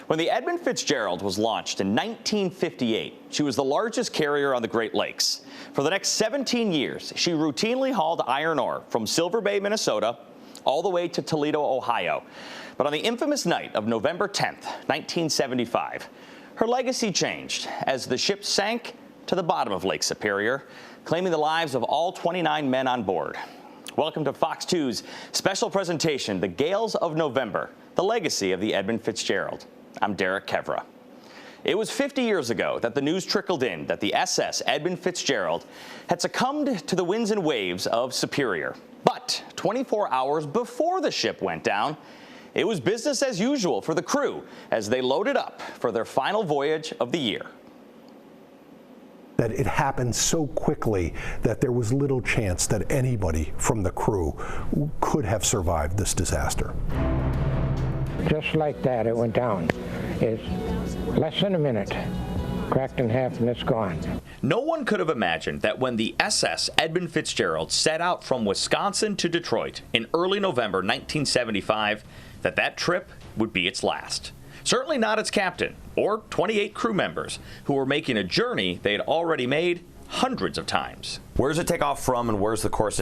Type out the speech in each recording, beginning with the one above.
When the Edmund Fitzgerald was launched in 1958, she was the largest carrier on the Great Lakes. For the next 17 years, she routinely hauled iron ore from Silver Bay, Minnesota, all the way to Toledo, Ohio. But on the infamous night of November 10th, 1975, her legacy changed as the ship sank to the bottom of Lake Superior, claiming the lives of all 29 men on board. Welcome to Fox 2's special presentation, The Gales of November, the legacy of the Edmund Fitzgerald. I'm Derek Kevra. It was 50 years ago that the news trickled in that the SS Edmund Fitzgerald had succumbed to the winds and waves of Superior. But 24 hours before the ship went down, it was business as usual for the crew as they loaded up for their final voyage of the year. That it happened so quickly that there was little chance that anybody from the crew could have survived this disaster. Just like that, it went down. It's less than a minute. Cracked in half and it's gone. No one could have imagined that when the SS Edmund Fitzgerald set out from Wisconsin to Detroit in early November 1975, that trip would be its last. Certainly not its captain or 28 crew members who were making a journey they had already made hundreds of times. Where does it take off from and where's the course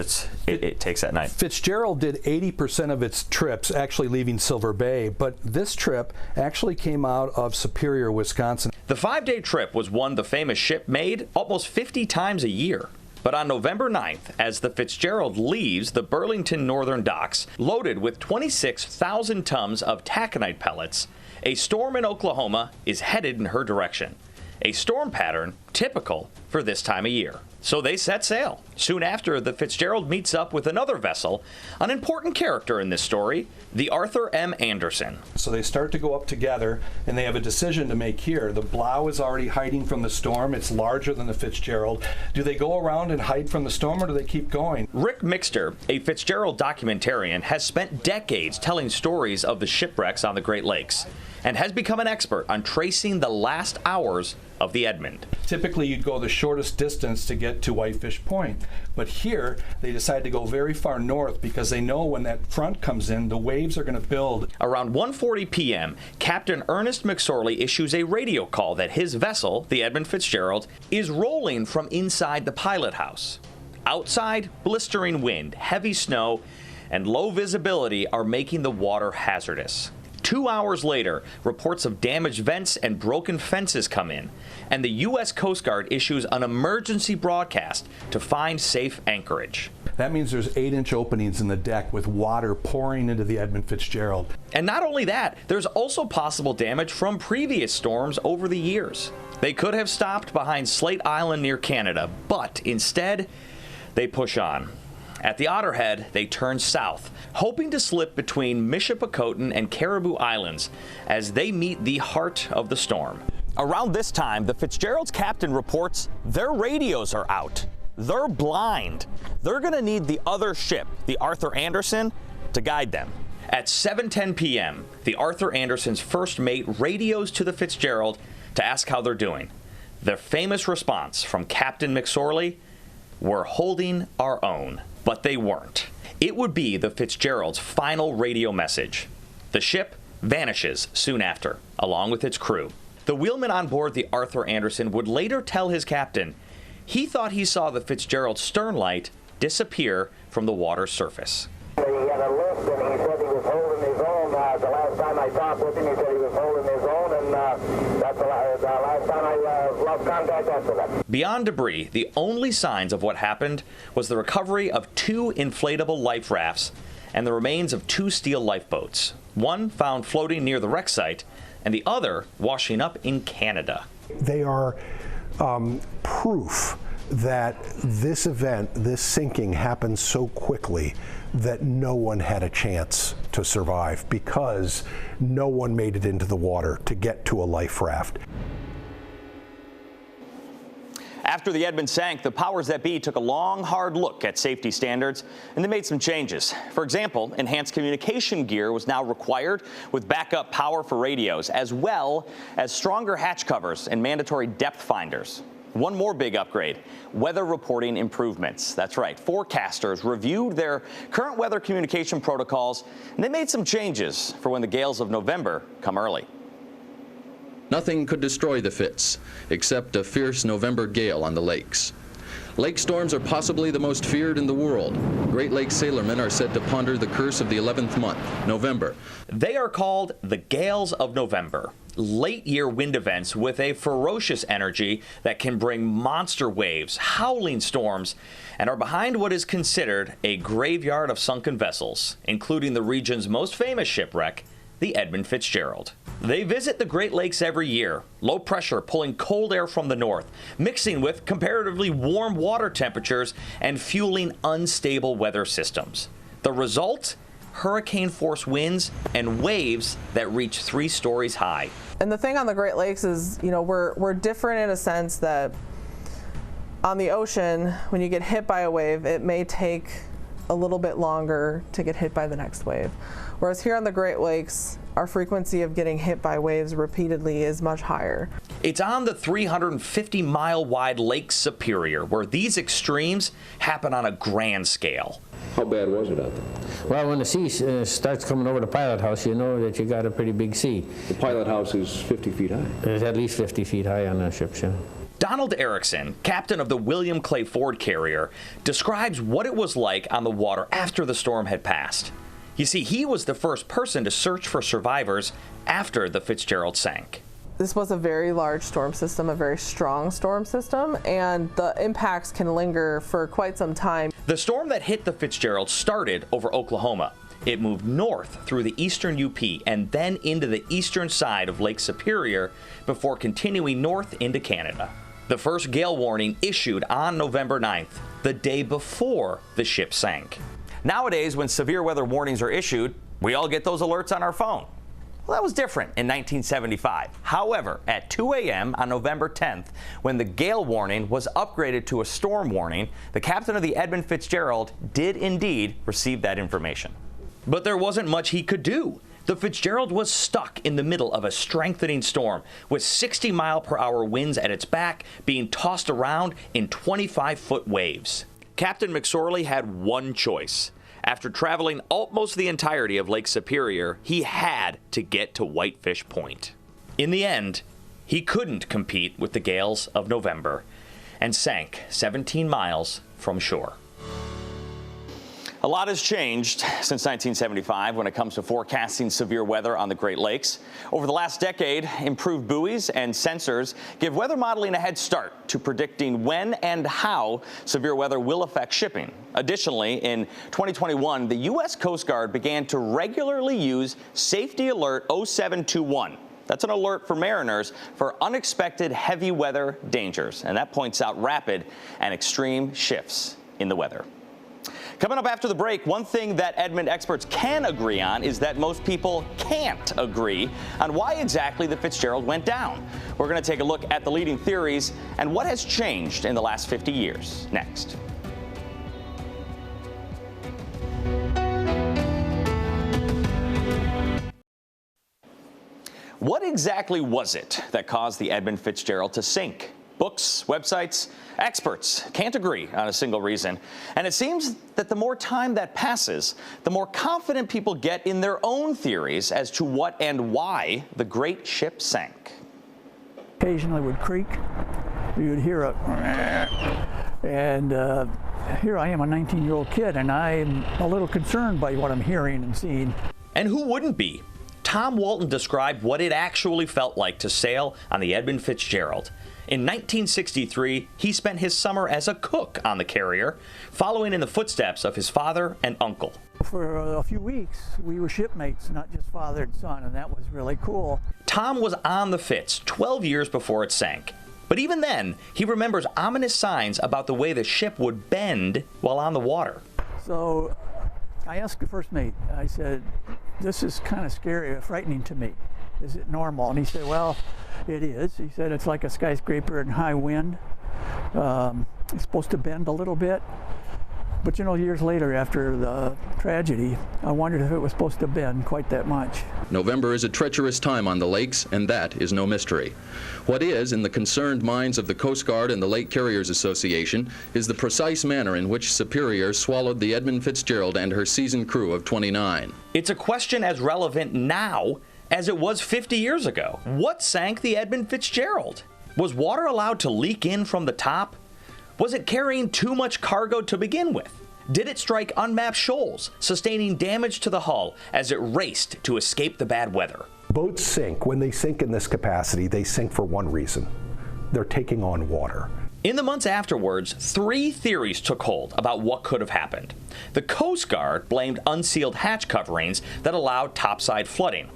it takes that night? Fitzgerald did 80% of its trips actually leaving Silver Bay, but this trip actually came out of Superior, Wisconsin. The 5-day trip was one the famous ship made almost 50 times a year. But on November 9th, as the Fitzgerald leaves the Burlington Northern docks, loaded with 26,000 tons of taconite pellets, a storm in Oklahoma is headed in her direction. A storm pattern typical for this time of year. So they set sail. Soon after, the Fitzgerald meets up with another vessel, an important character in this story, the Arthur M. Anderson. So they start to go up together, and they have a decision to make here. The Blau is already hiding from the storm. It's larger than the Fitzgerald. Do they go around and hide from the storm, or do they keep going? Rick Mixter, a Fitzgerald documentarian, has spent decades telling stories of the shipwrecks on the Great Lakes, and has become an expert on tracing the last hours of the Edmund. Typically, you'd go the shortest distance to get to Whitefish Point. But here, they decide to go very far north because they know when that front comes in, the waves are going to build. Around 1:40 p.m., Captain Ernest McSorley issues a radio call that his vessel, the Edmund Fitzgerald, is rolling from inside the pilot house. Outside, blistering wind, heavy snow, and low visibility are making the water hazardous. 2 hours later, reports of damaged vents and broken fences come in, and the U.S. Coast Guard issues an emergency broadcast to find safe anchorage. That means there's 8-inch openings in the deck with water pouring into the Edmund Fitzgerald. And not only that, there's also possible damage from previous storms over the years. They could have stopped behind Slate Island near Canada, but instead, they push on. At the Otterhead, they turn south, hoping to slip between Michipicoten and Caribou Islands as they meet the heart of the storm. Around this time, the Fitzgerald's captain reports their radios are out. They're blind. They're going to need the other ship, the Arthur Anderson, to guide them. At 7:10 p.m., the Arthur Anderson's first mate radios to the Fitzgerald to ask how they're doing. Their famous response from Captain McSorley, "We're holding our own." But they weren't. It would be the Fitzgerald's final radio message. The ship vanishes soon after, along with its crew. The wheelman on board the Arthur Anderson would later tell his captain he thought he saw the Fitzgerald's stern light disappear from the water's surface. He had a lift and he said he was holding his own. The last time I talked with him, he said he was holding his own, and that's the last time I lost contact after that. Beyond debris, the only signs of what happened was the recovery of 2 inflatable life rafts and the remains of 2 steel lifeboats, one found floating near the wreck site and the other washing up in Canada. They are proof that this event, this sinking, happened so quickly that no one had a chance to survive because no one made it into the water to get to a life raft. After the Edmund sank, the powers that be took a long, hard look at safety standards, and they made some changes. For example, enhanced communication gear was now required with backup power for radios, as well as stronger hatch covers and mandatory depth finders. One more big upgrade, weather reporting improvements. That's right, forecasters reviewed their current weather communication protocols, and they made some changes for when the gales of November come early. Nothing could destroy the Fitz, except a fierce November gale on the lakes. Lake storms are possibly the most feared in the world. Great Lakes sailormen are said to ponder the curse of the 11th month, November. They are called the Gales of November, late-year wind events with a ferocious energy that can bring monster waves, howling storms, and are behind what is considered a graveyard of sunken vessels, including the region's most famous shipwreck, the Edmund Fitzgerald. They visit the Great Lakes every year, low pressure pulling cold air from the north, mixing with comparatively warm water temperatures and fueling unstable weather systems. The result? Hurricane-force winds and waves that reach 3 stories high. And the thing on the Great Lakes is, we're different in a sense that on the ocean, when you get hit by a wave, it may take a little bit longer to get hit by the next wave. Whereas here on the Great Lakes, our frequency of getting hit by waves repeatedly is much higher. It's on the 350-mile wide Lake Superior, where these extremes happen on a grand scale. How bad was it out there? Well, when the sea starts coming over the pilot house, you know that you got a pretty big sea. The pilot house is 50 feet high. It's at least 50 feet high on the ships, yeah. Donald Erickson, captain of the William Clay Ford carrier, describes what it was like on the water after the storm had passed. You see, he was the first person to search for survivors after the Fitzgerald sank. This was a very large storm system, a very strong storm system, and the impacts can linger for quite some time. The storm that hit the Fitzgerald started over Oklahoma. It moved north through the eastern UP and then into the eastern side of Lake Superior before continuing north into Canada. The first gale warning issued on November 9th, the day before the ship sank. Nowadays, when severe weather warnings are issued, we all get those alerts on our phone. Well, that was different in 1975. However, at 2 a.m. on November 10th, when the gale warning was upgraded to a storm warning, the captain of the Edmund Fitzgerald did indeed receive that information. But there wasn't much he could do. The Fitzgerald was stuck in the middle of a strengthening storm, with 60-mile-per-hour winds at its back being tossed around in 25-foot waves. Captain McSorley had one choice. After traveling almost the entirety of Lake Superior, he had to get to Whitefish Point. In the end, he couldn't compete with the gales of November and sank 17 miles from shore. A lot has changed since 1975 when it comes to forecasting severe weather on the Great Lakes. Over the last decade, improved buoys and sensors give weather modeling a head start to predicting when and how severe weather will affect shipping. Additionally, in 2021, the U.S. Coast Guard began to regularly use Safety Alert 0721. That's an alert for mariners for unexpected heavy weather dangers, and that points out rapid and extreme shifts in the weather. Coming up after the break, one thing that Edmund experts can agree on is that most people can't agree on why exactly the Fitzgerald went down. We're going to take a look at the leading theories and what has changed in the last 50 years. Next. What exactly was it that caused the Edmund Fitzgerald to sink? Books, websites, experts can't agree on a single reason. And it seems that the more time that passes, the more confident people get in their own theories as to what and why the great ship sank. Occasionally would creak. You'd hear a and here I am, a 19-year-old kid, and I'm a little concerned by what I'm hearing and seeing. And who wouldn't be? Tom Walton described what it actually felt like to sail on the Edmund Fitzgerald. In 1963, he spent his summer as a cook on the carrier, following in the footsteps of his father and uncle. For a few weeks, we were shipmates, not just father and son, and that was really cool. Tom was on the Fitz 12 years before it sank. But even then, he remembers ominous signs about the way the ship would bend while on the water. So I asked the first mate, I said, this is kind of scary, frightening to me. Is it normal? And he said, well, it is. He said it's like a skyscraper in high wind. It's supposed to bend a little bit. But you know, years later after the tragedy, I wondered if it was supposed to bend quite that much. November is a treacherous time on the lakes, and that is no mystery. What is, in the concerned minds of the Coast Guard and the Lake Carriers Association, is the precise manner in which Superior swallowed the Edmund Fitzgerald and her seasoned crew of 29. It's a question as relevant now as it was 50 years ago. What sank the Edmund Fitzgerald? Was water allowed to leak in from the top? Was it carrying too much cargo to begin with? Did it strike unmapped shoals, sustaining damage to the hull as it raced to escape the bad weather? Boats sink. When they sink in this capacity, they sink for one reason. They're taking on water. In the months afterwards, 3 theories took hold about what could have happened. The Coast Guard blamed unsealed hatch coverings that allowed topside flooding.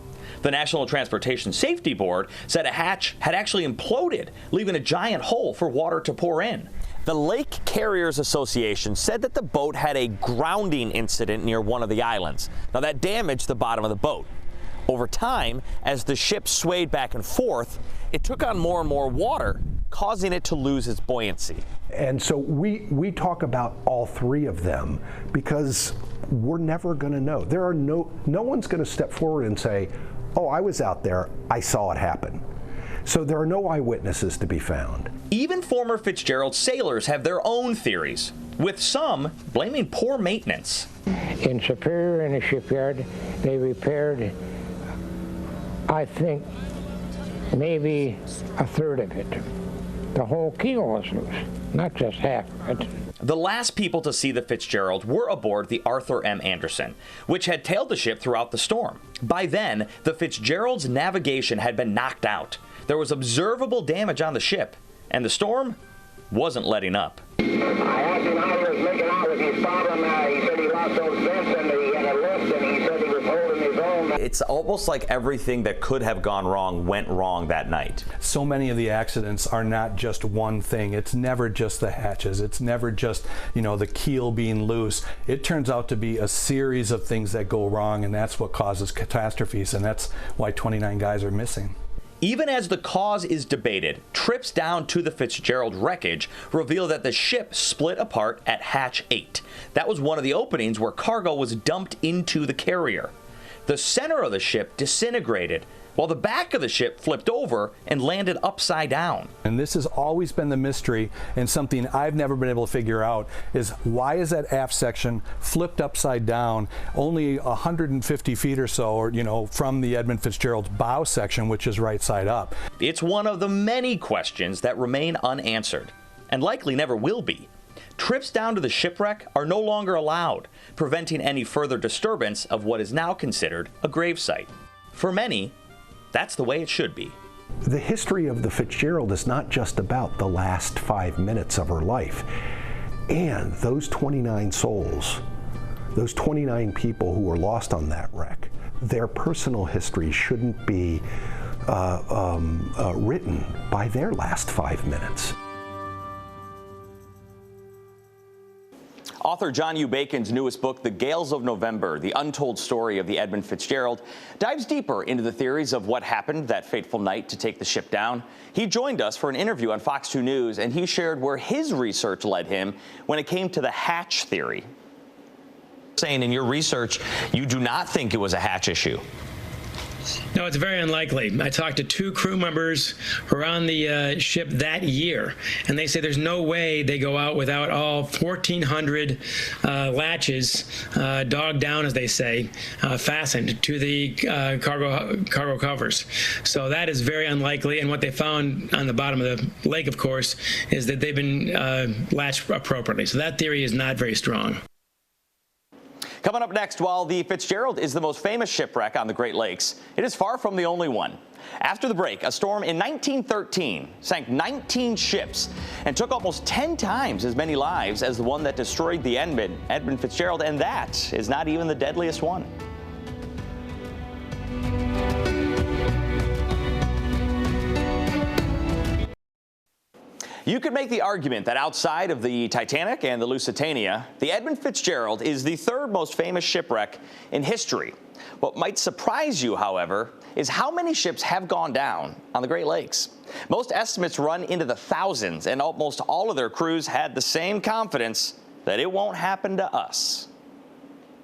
The National Transportation Safety Board said a hatch had actually imploded, leaving a giant hole for water to pour in. The Lake Carriers Association said that the boat had a grounding incident near one of the islands. Now that damaged the bottom of the boat. Over time, as the ship swayed back and forth, it took on more and more water, causing it to lose its buoyancy. And so we talk about all 3 of them because we're never going to know. There are no one's going to step forward and say, oh, I was out there, I saw it happen. So there are no eyewitnesses to be found. Even former Fitzgerald sailors have their own theories, with some blaming poor maintenance. In Superior, in the shipyard, they repaired, I think, maybe a third of it. The whole keel was loose, not just half of it. The last people to see the Fitzgerald were aboard the Arthur M. Anderson, which had tailed the ship throughout the storm. By then, the Fitzgerald's navigation had been knocked out. There was observable damage on the ship, and the storm wasn't letting up. I asked him how he was making out with his problem. He said he lost those vents and he had a lift, and he said he was holding his own. It's almost like everything that could have gone wrong went wrong that night. So many of the accidents are not just one thing. It's never just the hatches. It's never just, the keel being loose. It turns out to be a series of things that go wrong, and that's what causes catastrophes, and that's why 29 guys are missing. Even as the cause is debated, trips down to the Fitzgerald wreckage reveal that the ship split apart at hatch 8. That was one of the openings where cargo was dumped into the carrier. The center of the ship disintegrated, while the back of the ship flipped over and landed upside down. And this has always been the mystery, and something I've never been able to figure out is why is that aft section flipped upside down only 150 feet or so, or from the Edmund Fitzgerald's bow section, which is right side up. It's one of the many questions that remain unanswered, and likely never will be. Trips down to the shipwreck are no longer allowed, preventing any further disturbance of what is now considered a gravesite. For many, that's the way it should be. The history of the Fitzgerald is not just about the last 5 minutes of her life. And those 29 souls, those 29 people who were lost on that wreck, their personal history shouldn't be written by their last 5 minutes. Author John U. Bacon's newest book, The Gales of November, The Untold Story of the Edmund Fitzgerald, dives deeper into the theories of what happened that fateful night to take the ship down. He joined us for an interview on Fox 2 News, and he shared where his research led him when it came to the hatch theory. Saying in your research, you do not think it was a hatch issue. No, it's very unlikely. I talked to 2 crew members who were on the ship that year, and they say there's no way they go out without all 1,400 latches, dogged down, as they say, fastened to the cargo covers. So that is very unlikely, and what they found on the bottom of the lake, of course, is that they've been latched appropriately. So that theory is not very strong. Coming up next, while the Fitzgerald is the most famous shipwreck on the Great Lakes, it is far from the only one. After the break, a storm in 1913 sank 19 ships and took almost 10 times as many lives as the one that destroyed the Edmund Fitzgerald, and that is not even the deadliest one. You could make the argument that outside of the Titanic and the Lusitania, the Edmund Fitzgerald is the 3rd most famous shipwreck in history. What might surprise you, however, is how many ships have gone down on the Great Lakes. Most estimates run into the thousands, and almost all of their crews had the same confidence that it won't happen to us.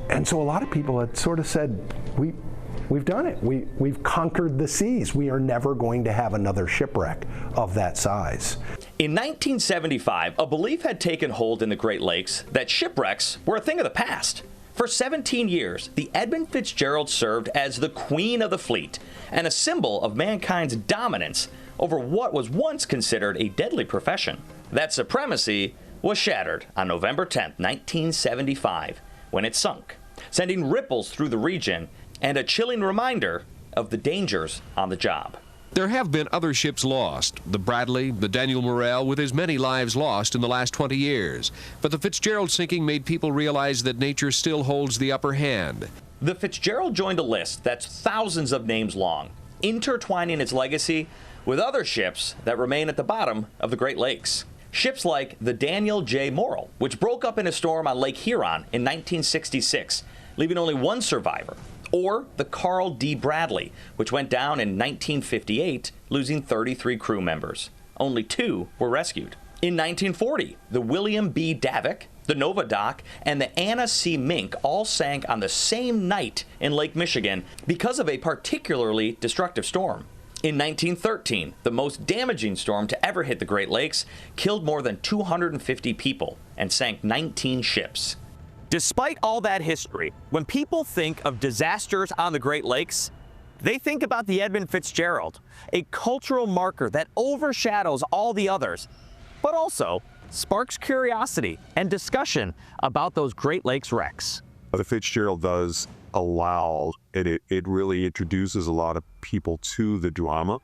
And so a lot of people had sort of said, we've done it. We've conquered the seas. We are never going to have another shipwreck of that size. In 1975, a belief had taken hold in the Great Lakes that shipwrecks were a thing of the past. For 17 years, the Edmund Fitzgerald served as the queen of the fleet and a symbol of mankind's dominance over what was once considered a deadly profession. That supremacy was shattered on November 10, 1975, when it sunk, sending ripples through the region and a chilling reminder of the dangers on the job. There have been other ships lost, the Bradley, the Daniel Morrell, with as many lives lost in the last 20 years. But the Fitzgerald sinking made people realize that nature still holds the upper hand. The Fitzgerald joined a list that's thousands of names long, intertwining its legacy with other ships that remain at the bottom of the Great Lakes. Ships like the Daniel J. Morrell, which broke up in a storm on Lake Huron in 1966, leaving only one survivor. Or the Carl D. Bradley, which went down in 1958, losing 33 crew members. Only 2 were rescued. In 1940, the William B. Davik, the Nova Doc, and the Anna C. Mink all sank on the same night in Lake Michigan because of a particularly destructive storm. In 1913, the most damaging storm to ever hit the Great Lakes killed more than 250 people and sank 19 ships. Despite all that history, when people think of disasters on the Great Lakes, they think about the Edmund Fitzgerald, a cultural marker that overshadows all the others, but also sparks curiosity and discussion about those Great Lakes wrecks. The Fitzgerald does allow, it really introduces a lot of people to the drama,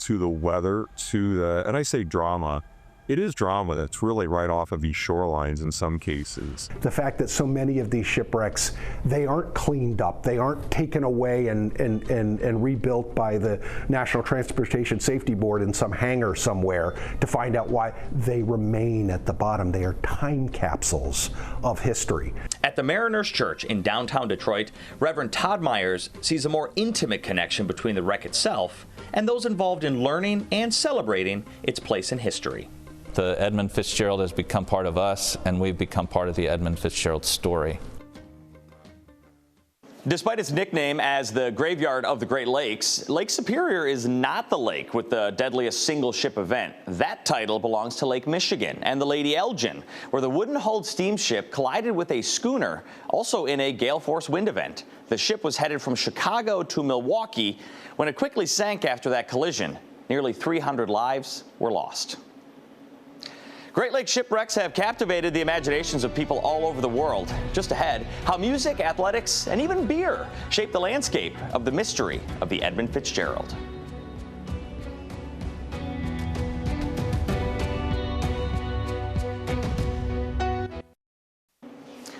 to the weather, and I say drama, it is drama that's really right off of these shorelines in some cases. The fact that so many of these shipwrecks, they aren't cleaned up, they aren't taken away and rebuilt by the National Transportation Safety Board in some hangar somewhere to find out why they remain at the bottom. They are time capsules of history. At the Mariners Church in downtown Detroit, Reverend Todd Myers sees a more intimate connection between the wreck itself and those involved in learning and celebrating its place in history. The Edmund Fitzgerald has become part of us, and we've become part of the Edmund Fitzgerald story. Despite its nickname as the graveyard of the Great Lakes, Lake Superior is not the lake with the deadliest single-ship event. That title belongs to Lake Michigan and the Lady Elgin, where the wooden-hulled steamship collided with a schooner, also in a gale-force wind event. The ship was headed from Chicago to Milwaukee when it quickly sank after that collision. Nearly 300 lives were lost. Great Lakes shipwrecks have captivated the imaginations of people all over the world. Just ahead, how music, athletics, and even beer shape the landscape of the mystery of the Edmund Fitzgerald.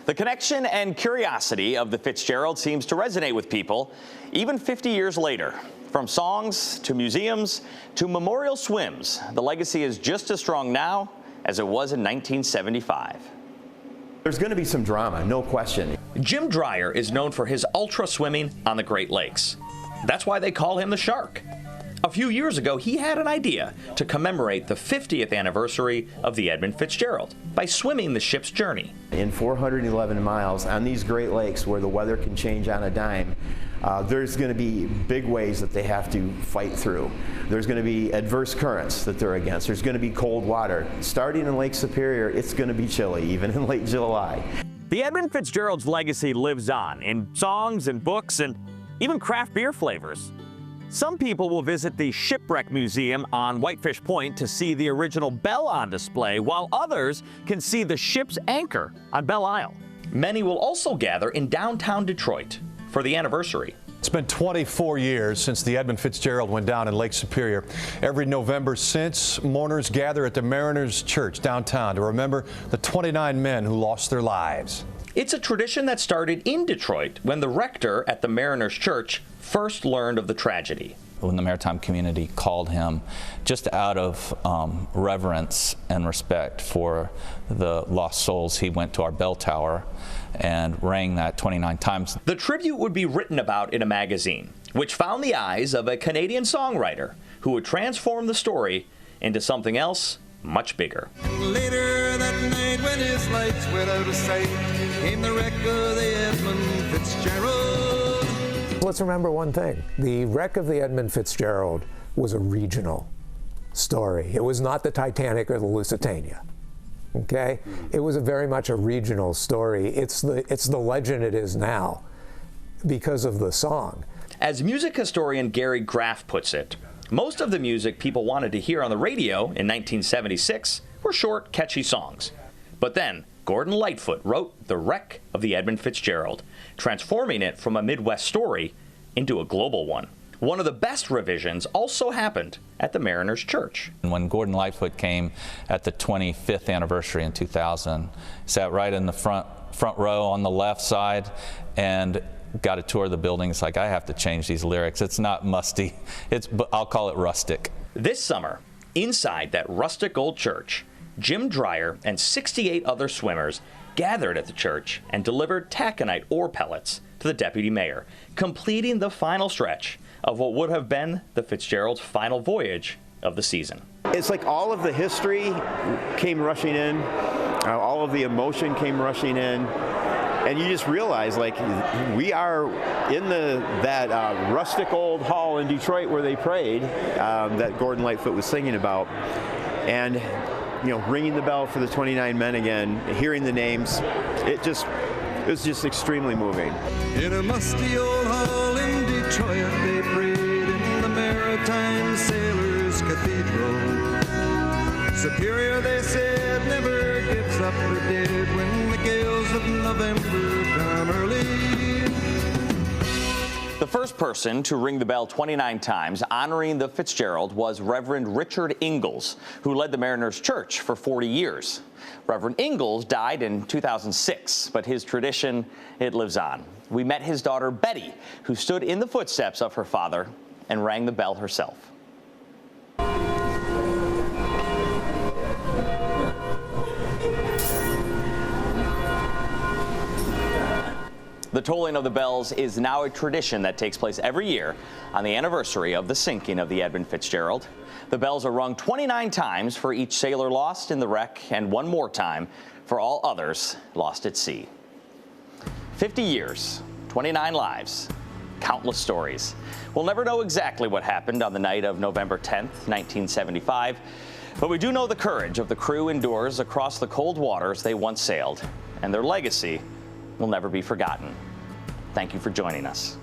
The connection and curiosity of the Fitzgerald seems to resonate with people, even 50 years later. From songs to museums to memorial swims, the legacy is just as strong now as it was in 1975. There's going to be some drama, no question. Jim Dreyer is known for his ultra swimming on the Great Lakes. That's why they call him the Shark. A few years ago, he had an idea to commemorate the 50th anniversary of the Edmund Fitzgerald by swimming the ship's journey. In 411 miles on these Great Lakes where the weather can change on a dime, there's going to be big waves that they have to fight through. There's going to be adverse currents that they're against. There's going to be cold water. Starting in Lake Superior, it's going to be chilly, even in late July. The Edmund Fitzgerald's legacy lives on in songs and books and even craft beer flavors. Some people will visit the Shipwreck Museum on Whitefish Point to see the original Belle on display, while others can see the ship's anchor on Belle Isle. Many will also gather in downtown Detroit for the anniversary. It's been 24 years since the Edmund Fitzgerald went down in Lake Superior. Every November since, mourners gather at the Mariners Church downtown to remember the 29 men who lost their lives. It's a tradition that started in Detroit when the rector at the Mariners Church first learned of the tragedy. When the maritime community called him, just out of reverence and respect for the lost souls, he went to our bell tower and rang that 29 times. The tribute would be written about in a magazine, which found the eyes of a Canadian songwriter who would transform the story into something else much bigger. And later that night when his lights went out of sight, came the wreck of the Edmund Fitzgerald. Let's remember one thing. The wreck of the Edmund Fitzgerald was a regional story. It was not the Titanic or the Lusitania. Okay, it was very much a regional story. It's the legend it is now because of the song. As music historian Gary Graff puts it, most of the music people wanted to hear on the radio in 1976 were short, catchy songs. But then Gordon Lightfoot wrote The Wreck of the Edmund Fitzgerald, transforming it from a Midwest story into a global one. One of the best revisions also happened at the Mariners Church. When Gordon Lightfoot came at the 25th anniversary in 2000, sat right in the front row on the left side and got a tour of the building. It's like, I have to change these lyrics. It's not musty. I'll call it rustic. This summer, inside that rustic old church, Jim Dreyer and 68 other swimmers gathered at the church and delivered taconite ore pellets to the deputy mayor, completing the final stretch of what would have been the Fitzgerald's final voyage of the season. It's like all of the history came rushing in, all of the emotion came rushing in, and you just realize, like, we are in that rustic old hall in Detroit where they prayed, that Gordon Lightfoot was singing about, and ringing the bell for the 29 men again, hearing the names, it was just extremely moving. In a musty old hall in Detroit, they prayed in the Maritime Sailors Cathedral. Superior, they said, never gives up the dead when the gales of November come early. The first person to ring the bell 29 times honoring the Fitzgerald was Reverend Richard Ingalls, who led the Mariners Church for 40 years. Reverend Ingalls died in 2006, but his tradition, it lives on. We met his daughter Betty, who stood in the footsteps of her father and rang the bell herself. The tolling of the bells is now a tradition that takes place every year on the anniversary of the sinking of the Edmund Fitzgerald. The bells are rung 29 times for each sailor lost in the wreck and one more time for all others lost at sea. 50 years, 29 lives, countless stories. We'll never know exactly what happened on the night of November 10th, 1975, but we do know the courage of the crew endures across the cold waters they once sailed, and their legacy will never be forgotten. Thank you for joining us.